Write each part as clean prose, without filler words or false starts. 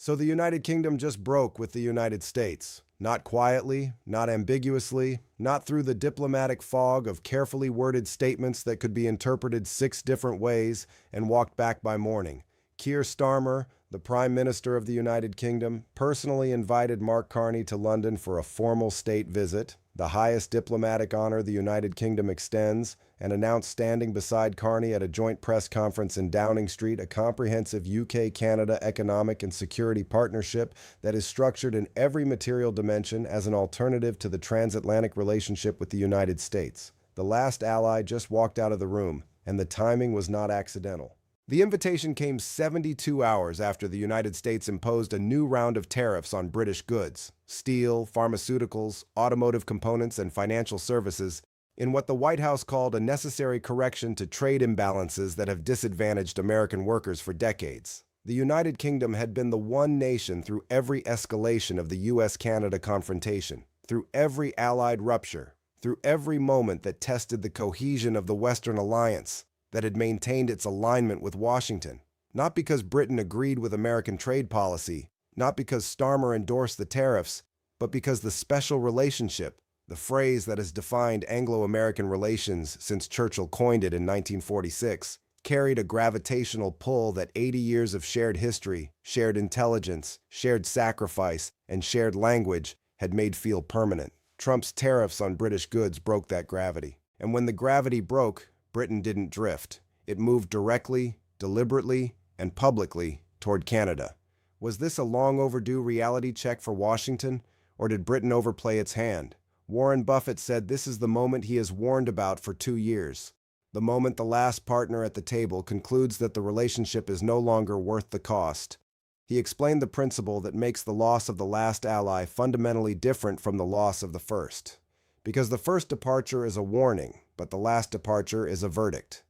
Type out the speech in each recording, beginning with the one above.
So the United Kingdom just broke with the United States. Not quietly, not ambiguously, not through the diplomatic fog of carefully worded statements that could be interpreted 6 different ways and walked back by morning. Keir Starmer, the Prime Minister of the United Kingdom, personally invited Mark Carney to London for a formal state visit, the highest diplomatic honor the United Kingdom extends, and announced standing beside Carney at a joint press conference in Downing Street a comprehensive UK-Canada economic and security partnership that is structured in every material dimension as an alternative to the transatlantic relationship with the United States. The last ally just walked out of the room, and the timing was not accidental. The invitation came 72 hours after the United States imposed a new round of tariffs on British goods, steel, pharmaceuticals, automotive components, and financial services, in what the White House called a necessary correction to trade imbalances that have disadvantaged American workers for decades. The United Kingdom had been the one nation through every escalation of the US-Canada confrontation, through every Allied rupture, through every moment that tested the cohesion of the Western alliance, that had maintained its alignment with Washington, not because Britain agreed with American trade policy, not because Starmer endorsed the tariffs, but because the special relationship, the phrase that has defined Anglo-American relations since Churchill coined it in 1946, carried a gravitational pull that 80 years of shared history, shared intelligence, shared sacrifice, and shared language had made feel permanent. Trump's tariffs on British goods broke that gravity. And when the gravity broke, Britain didn't drift. It moved directly, deliberately, and publicly toward Canada. Was this a long overdue reality check for Washington, or did Britain overplay its hand? Warren Buffett said this is the moment he has warned about for 2 years. The moment the last partner at the table concludes that the relationship is no longer worth the cost. He explained the principle that makes the loss of the last ally fundamentally different from the loss of the first. Because the first departure is a warning, but the last departure is a verdict.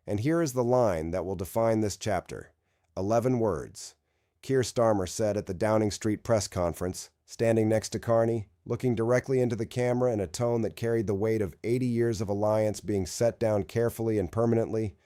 And here is the line that will define this chapter. 11 words. Keir Starmer said at the Downing Street press conference, standing next to Carney, looking directly into the camera in a tone that carried the weight of 80 years of alliance being set down carefully and permanently.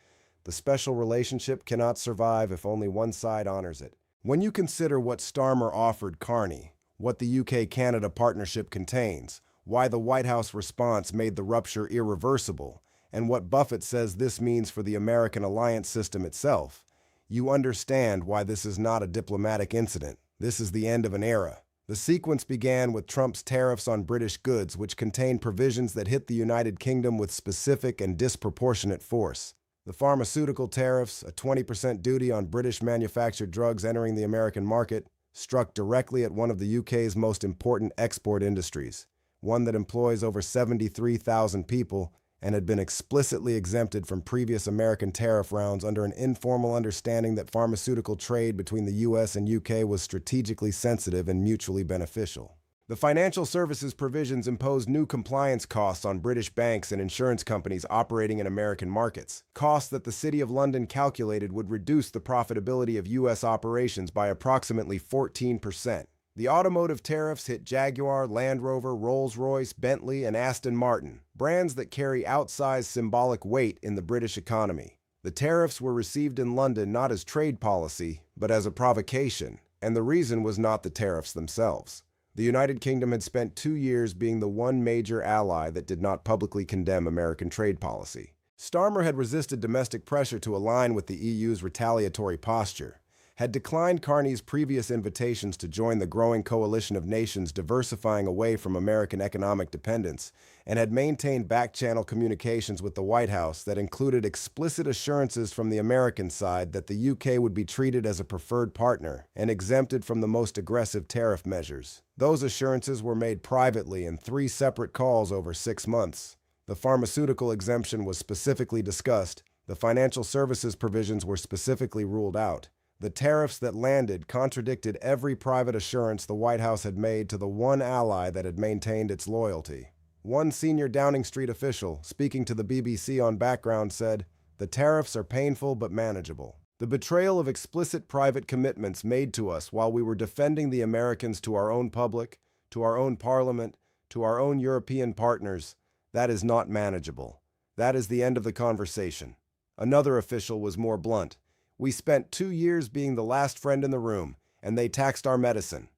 The special relationship cannot survive if only one side honors it. When you consider what Starmer offered Carney, what the UK-Canada partnership contains, why the White House response made the rupture irreversible, and what Buffett says this means for the American alliance system itself, you understand why this is not a diplomatic incident. This is the end of an era. The sequence began with Trump's tariffs on British goods, which contained provisions that hit the United Kingdom with specific and disproportionate force. The pharmaceutical tariffs, a 20% duty on British manufactured drugs entering the American market, struck directly at one of the UK's most important export industries, one that employs over 73,000 people and had been explicitly exempted from previous American tariff rounds under an informal understanding that pharmaceutical trade between the US and UK was strategically sensitive and mutually beneficial. The financial services provisions imposed new compliance costs on British banks and insurance companies operating in American markets, costs that the City of London calculated would reduce the profitability of US operations by approximately 14%. The automotive tariffs hit Jaguar, Land Rover, Rolls-Royce, Bentley, and Aston Martin, brands that carry outsized symbolic weight in the British economy. The tariffs were received in London not as trade policy, but as a provocation, and the reason was not the tariffs themselves. The United Kingdom had spent 2 years being the one major ally that did not publicly condemn American trade policy. Starmer had resisted domestic pressure to align with the EU's retaliatory posture, had declined Carney's previous invitations to join the growing coalition of nations diversifying away from American economic dependence, and had maintained back-channel communications with the White House that included explicit assurances from the American side that the UK would be treated as a preferred partner and exempted from the most aggressive tariff measures. Those assurances were made privately in 3 separate calls over 6 months. The pharmaceutical exemption was specifically discussed. The financial services provisions were specifically ruled out. The tariffs that landed contradicted every private assurance the White House had made to the one ally that had maintained its loyalty. One senior Downing Street official, speaking to the BBC on background, said, "The tariffs are painful but manageable." The betrayal of explicit private commitments made to us while we were defending the Americans to our own public, to our own parliament, to our own European partners, that is not manageable. That is the end of the conversation. Another official was more blunt. "We spent 2 years being the last friend in the room, and they taxed our medicine.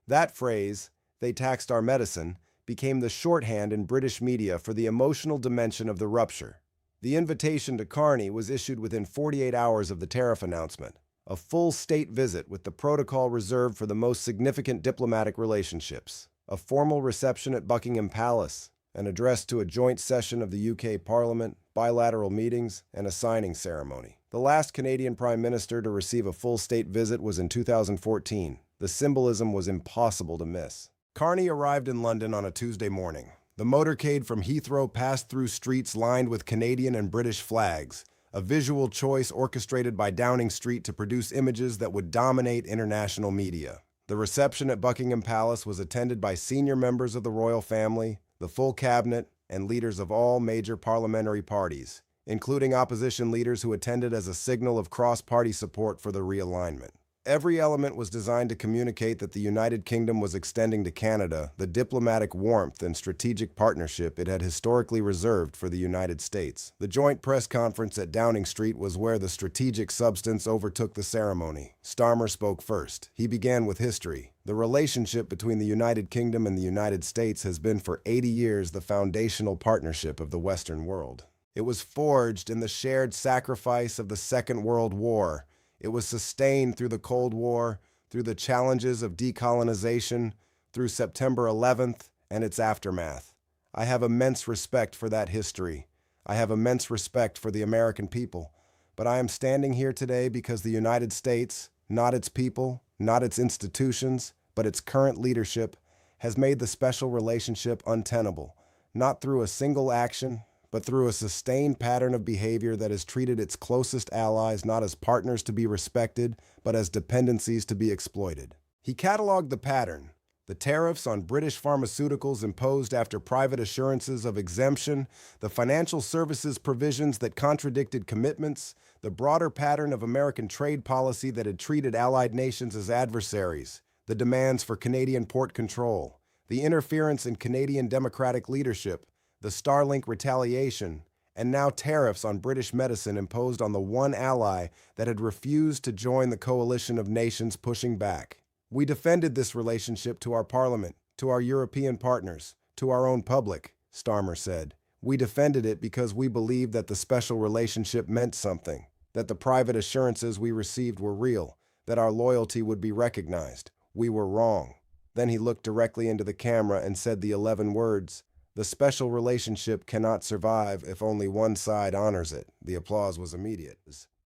That phrase, they taxed our medicine, became the shorthand in British media for the emotional dimension of the rupture. The invitation to Carney was issued within 48 hours of the tariff announcement, a full state visit with the protocol reserved for the most significant diplomatic relationships, a formal reception at Buckingham Palace, an address to a joint session of the UK Parliament, bilateral meetings, and a signing ceremony. The last Canadian Prime Minister to receive a full state visit was in 2014. The symbolism was impossible to miss. Carney arrived in London on a Tuesday morning. The motorcade from Heathrow passed through streets lined with Canadian and British flags, a visual choice orchestrated by Downing Street to produce images that would dominate international media. The reception at Buckingham Palace was attended by senior members of the royal family, the full cabinet, and leaders of all major parliamentary parties, including opposition leaders who attended as a signal of cross-party support for the realignment. Every element was designed to communicate that the United Kingdom was extending to Canada the diplomatic warmth and strategic partnership it had historically reserved for the United States. The joint press conference at Downing Street was where the strategic substance overtook the ceremony. Starmer spoke first. He began with history. The relationship between the United Kingdom and the United States has been for 80 years the foundational partnership of the Western world. It was forged in the shared sacrifice of the Second World War. It was sustained through the Cold War, through the challenges of decolonization, through September 11th and its aftermath. I have immense respect for that history. I have immense respect for the American people. But I am standing here today because the United States, not its people, not its institutions, but its current leadership, has made the special relationship untenable, not through a single action, but through a sustained pattern of behavior that has treated its closest allies not as partners to be respected, but as dependencies to be exploited. He cataloged the pattern: the tariffs on British pharmaceuticals imposed after private assurances of exemption, the financial services provisions that contradicted commitments, the broader pattern of American trade policy that had treated allied nations as adversaries, the demands for Canadian port control, the interference in Canadian democratic leadership, the Starlink retaliation, and now tariffs on British medicine imposed on the one ally that had refused to join the coalition of nations pushing back. We defended this relationship to our parliament, to our European partners, to our own public, Starmer said. We defended it because we believed that the special relationship meant something, that the private assurances we received were real, that our loyalty would be recognized. We were wrong. Then he looked directly into the camera and said the 11 words, "The special relationship cannot survive if only one side honors it." The applause was immediate.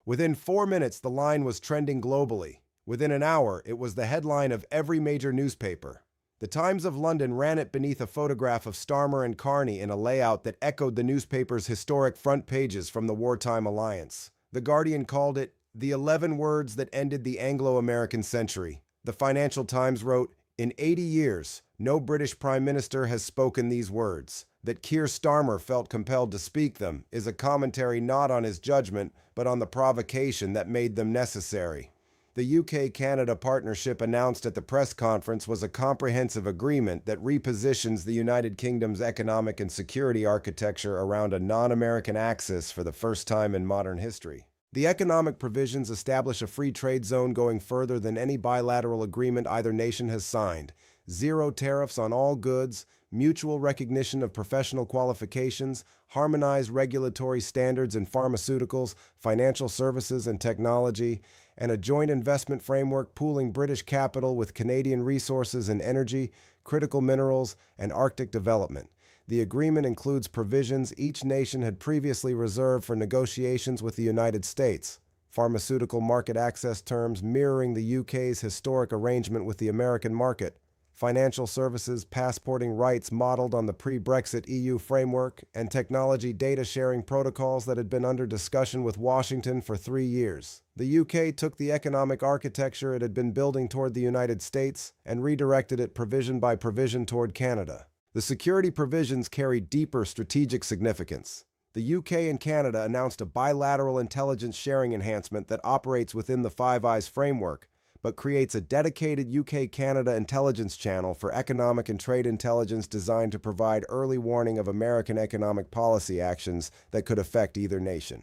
Within 4 minutes, the line was trending globally. Within an hour, it was the headline of every major newspaper. The Times of London ran it beneath a photograph of Starmer and Carney in a layout that echoed the newspaper's historic front pages from the wartime alliance. The Guardian called it the 11 words that ended the Anglo-American century. The Financial Times wrote, "In 80 years, no British Prime Minister has spoken these words. That Keir Starmer felt compelled to speak them is a commentary not on his judgment, but on the provocation that made them necessary." The UK-Canada partnership announced at the press conference was a comprehensive agreement that repositions the United Kingdom's economic and security architecture around a non-American axis for the first time in modern history. The economic provisions establish a free trade zone going further than any bilateral agreement either nation has signed. Zero tariffs on all goods, mutual recognition of professional qualifications, harmonized regulatory standards in pharmaceuticals, financial services, and technology, and a joint investment framework pooling British capital with Canadian resources in energy, critical minerals, and Arctic development. The agreement includes provisions each nation had previously reserved for negotiations with the United States. Pharmaceutical market access terms mirroring the UK's historic arrangement with the American market. Financial services passporting rights modeled on the pre-Brexit EU framework, and technology data sharing protocols that had been under discussion with Washington for 3 years. The UK took the economic architecture it had been building toward the United States and redirected it provision by provision toward Canada. The security provisions carry deeper strategic significance. The UK and Canada announced a bilateral intelligence sharing enhancement that operates within the Five Eyes framework, but creates a dedicated UK-Canada intelligence channel for economic and trade intelligence designed to provide early warning of American economic policy actions that could affect either nation.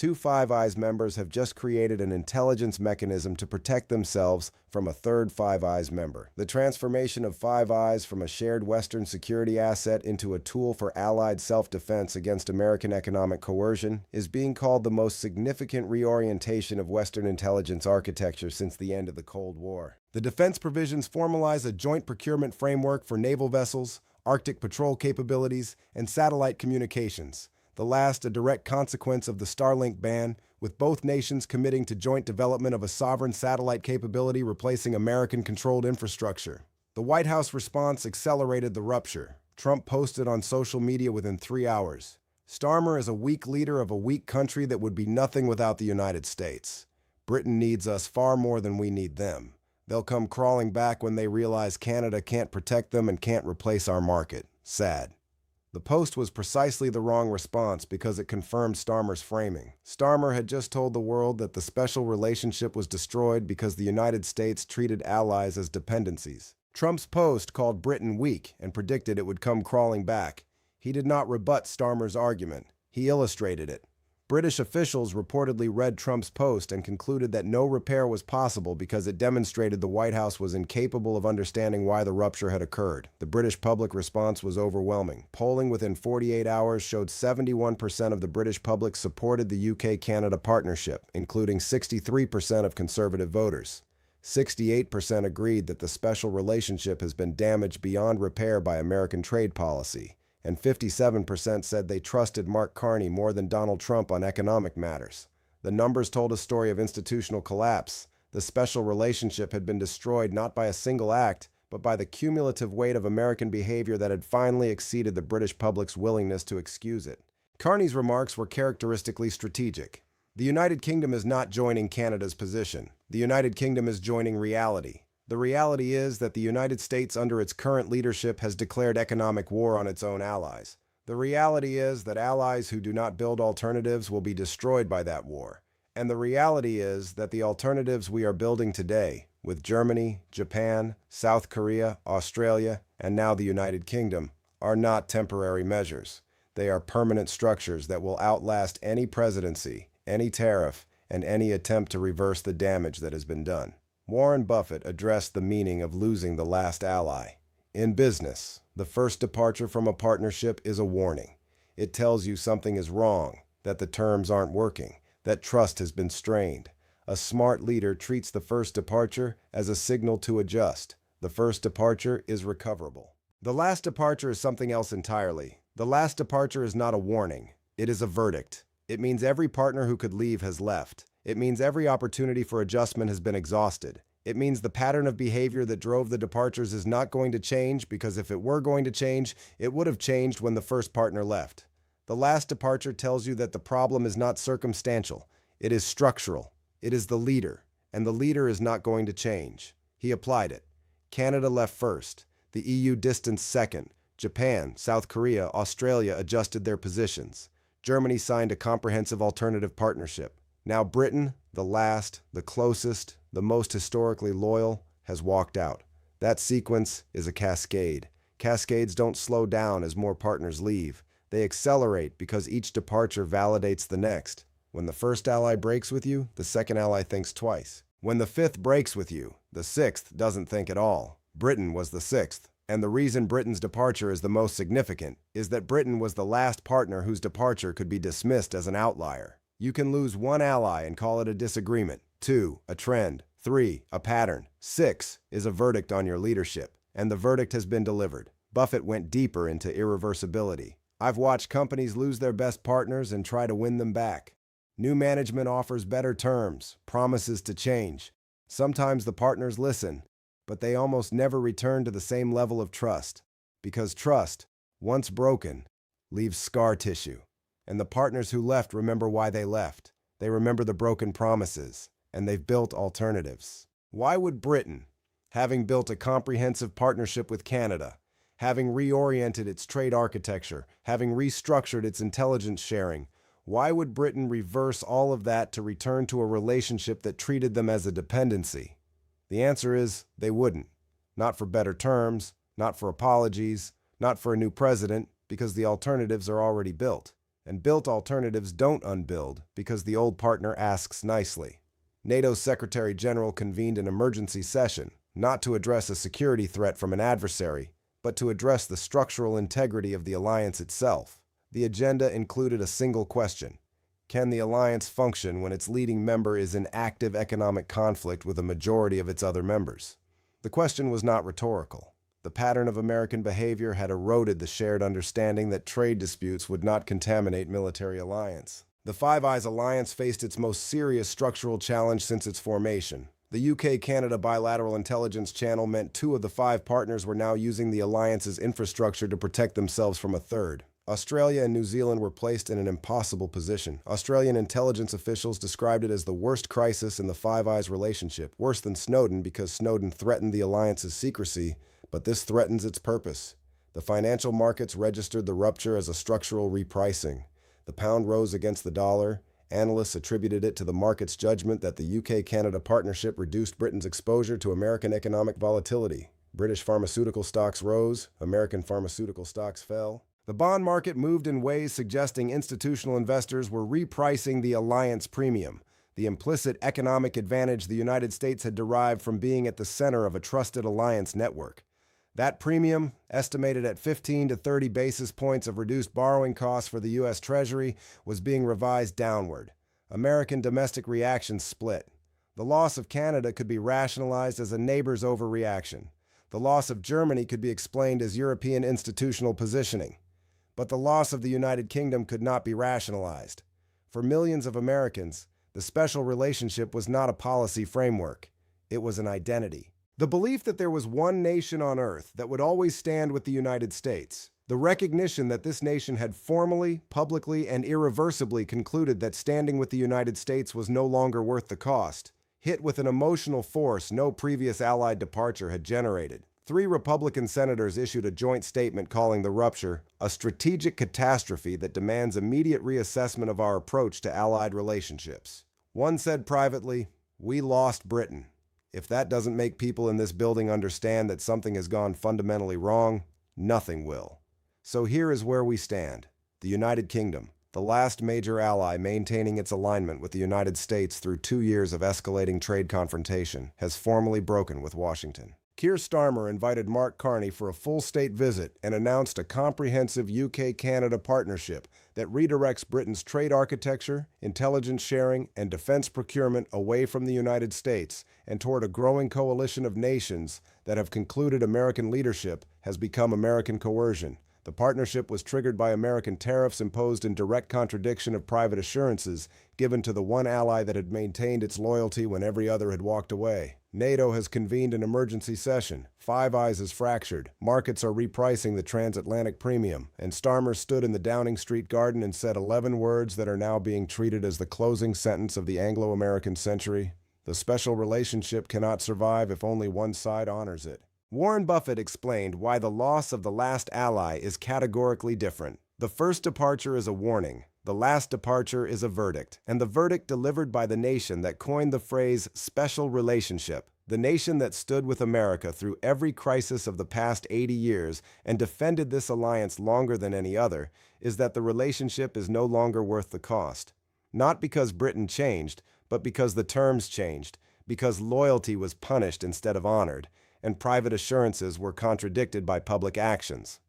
Two Five Eyes members have just created an intelligence mechanism to protect themselves from a third Five Eyes member. The transformation of Five Eyes from a shared Western security asset into a tool for allied self-defense against American economic coercion is being called the most significant reorientation of Western intelligence architecture since the end of the Cold War. The defense provisions formalize a joint procurement framework for naval vessels, Arctic patrol capabilities, and satellite communications. The last a direct consequence of the Starlink ban, with both nations committing to joint development of a sovereign satellite capability replacing American-controlled infrastructure. The White House response accelerated the rupture. Trump posted on social media within 3 hours. Starmer is a weak leader of a weak country that would be nothing without the United States. Britain needs us far more than we need them. They'll come crawling back when they realize Canada can't protect them and can't replace our market. Sad. The post was precisely the wrong response because it confirmed Starmer's framing. Starmer had just told the world that the special relationship was destroyed because the United States treated allies as dependencies. Trump's post called Britain weak and predicted it would come crawling back. He did not rebut Starmer's argument. He illustrated it. British officials reportedly read Trump's post and concluded that no repair was possible because it demonstrated the White House was incapable of understanding why the rupture had occurred. The British public response was overwhelming. Polling within 48 hours showed 71% of the British public supported the UK-Canada partnership, including 63% of Conservative voters. 68% agreed that the special relationship has been damaged beyond repair by American trade policy. And 57% said they trusted Mark Carney more than Donald Trump on economic matters. The numbers told a story of institutional collapse. The special relationship had been destroyed not by a single act, but by the cumulative weight of American behavior that had finally exceeded the British public's willingness to excuse it. Carney's remarks were characteristically strategic. The United Kingdom is not joining Canada's position. The United Kingdom is joining reality. The reality is that the United States under its current leadership has declared economic war on its own allies. The reality is that allies who do not build alternatives will be destroyed by that war. And the reality is that the alternatives we are building today, with Germany, Japan, South Korea, Australia, and now the United Kingdom, are not temporary measures. They are permanent structures that will outlast any presidency, any tariff, and any attempt to reverse the damage that has been done. Warren Buffett addressed the meaning of losing the last ally. In business, the first departure from a partnership is a warning. It tells you something is wrong, that the terms aren't working, that trust has been strained. A smart leader treats the first departure as a signal to adjust. The first departure is recoverable. The last departure is something else entirely. The last departure is not a warning. It is a verdict. It means every partner who could leave has left. It means every opportunity for adjustment has been exhausted. It means the pattern of behavior that drove the departures is not going to change because if it were going to change, it would have changed when the first partner left. The last departure tells you that the problem is not circumstantial. It is structural. It is the leader, and the leader is not going to change. He applied it. Canada left first. The EU distanced second. Japan, South Korea, Australia adjusted their positions. Germany signed a comprehensive alternative partnership. Now Britain, the last, the closest, the most historically loyal, has walked out. That sequence is a cascade. Cascades don't slow down as more partners leave. They accelerate because each departure validates the next. When the first ally breaks with you, the second ally thinks twice. When the fifth breaks with you, the sixth doesn't think at all. Britain was the sixth. And the reason Britain's departure is the most significant is that Britain was the last partner whose departure could be dismissed as an outlier. You can lose one ally and call it a disagreement. 2, a trend. 3, a pattern. 6 is a verdict on your leadership. And the verdict has been delivered. Buffett went deeper into irreversibility. I've watched companies lose their best partners and try to win them back. New management offers better terms, promises to change. Sometimes the partners listen, but they almost never return to the same level of trust. Because trust, once broken, leaves scar tissue. And the partners who left remember why they left. They remember the broken promises, and they've built alternatives. Why would Britain, having built a comprehensive partnership with Canada, having reoriented its trade architecture, having restructured its intelligence sharing, why would Britain reverse all of that to return to a relationship that treated them as a dependency? The answer is they wouldn't. Not for better terms, not for apologies, not for a new president, because the alternatives are already built. and built alternatives don't unbuild because the old partner asks nicely. NATO's Secretary General convened an emergency session, not to address a security threat from an adversary, but to address the structural integrity of the alliance itself. The agenda included a single question: can the alliance function when its leading member is in active economic conflict with a majority of its other members? The question was not rhetorical. The pattern of American behavior had eroded the shared understanding that trade disputes would not contaminate military alliance. The Five Eyes alliance faced its most serious structural challenge since its formation. The UK-Canada bilateral intelligence channel meant 2 of the 5 partners were now using the alliance's infrastructure to protect themselves from a third. Australia and New Zealand were placed in an impossible position. Australian intelligence officials described it as the worst crisis in the Five Eyes relationship, worse than Snowden because Snowden threatened the alliance's secrecy, but this threatens its purpose. The financial markets registered the rupture as a structural repricing. The pound rose against the dollar. Analysts attributed it to the market's judgment that the UK-Canada partnership reduced Britain's exposure to American economic volatility. British pharmaceutical stocks rose, American pharmaceutical stocks fell. The bond market moved in ways suggesting institutional investors were repricing the alliance premium, the implicit economic advantage the United States had derived from being at the center of a trusted alliance network. That premium, estimated at 15 to 30 basis points of reduced borrowing costs for the U.S. Treasury, was being revised downward. American domestic reactions split. The loss of Canada could be rationalized as a neighbor's overreaction. The loss of Germany could be explained as European institutional positioning. But the loss of the United Kingdom could not be rationalized. For millions of Americans, the special relationship was not a policy framework. It was an identity. The belief that there was one nation on earth that would always stand with the United States. The recognition that this nation had formally, publicly, and irreversibly concluded that standing with the United States was no longer worth the cost, hit with an emotional force no previous Allied departure had generated. 3 Republican senators issued a joint statement calling the rupture a strategic catastrophe that demands immediate reassessment of our approach to Allied relationships. One said privately, "We lost Britain." If that doesn't make people in this building understand that something has gone fundamentally wrong, nothing will. So here is where we stand. The United Kingdom, the last major ally maintaining its alignment with the United States through 2 years of escalating trade confrontation, has formally broken with Washington. Keir Starmer invited Mark Carney for a full state visit and announced a comprehensive UK-Canada partnership that redirects Britain's trade architecture, intelligence sharing, and defense procurement away from the United States and toward a growing coalition of nations that have concluded American leadership has become American coercion. The partnership was triggered by American tariffs imposed in direct contradiction of private assurances given to the one ally that had maintained its loyalty when every other had walked away. NATO has convened an emergency session. Five Eyes is fractured. Markets are repricing the transatlantic premium. And Starmer stood in the Downing Street garden and said 11 words that are now being treated as the closing sentence of the Anglo-American century. The special relationship cannot survive if only one side honors it. Warren Buffett explained why the loss of the last ally is categorically different. The first departure is a warning. The last departure is a verdict, and the verdict delivered by the nation that coined the phrase special relationship, the nation that stood with America through every crisis of the past 80 years and defended this alliance longer than any other, is that the relationship is no longer worth the cost. Not because Britain changed, but because the terms changed, because loyalty was punished instead of honored, and private assurances were contradicted by public actions.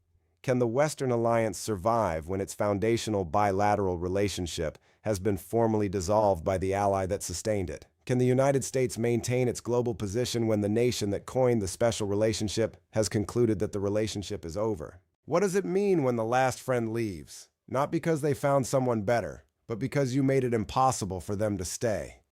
Can the Western alliance survive when its foundational bilateral relationship has been formally dissolved by the ally that sustained it? Can the United States maintain its global position when the nation that coined the special relationship has concluded that the relationship is over? What does it mean when the last friend leaves? Not because they found someone better, but because you made it impossible for them to stay.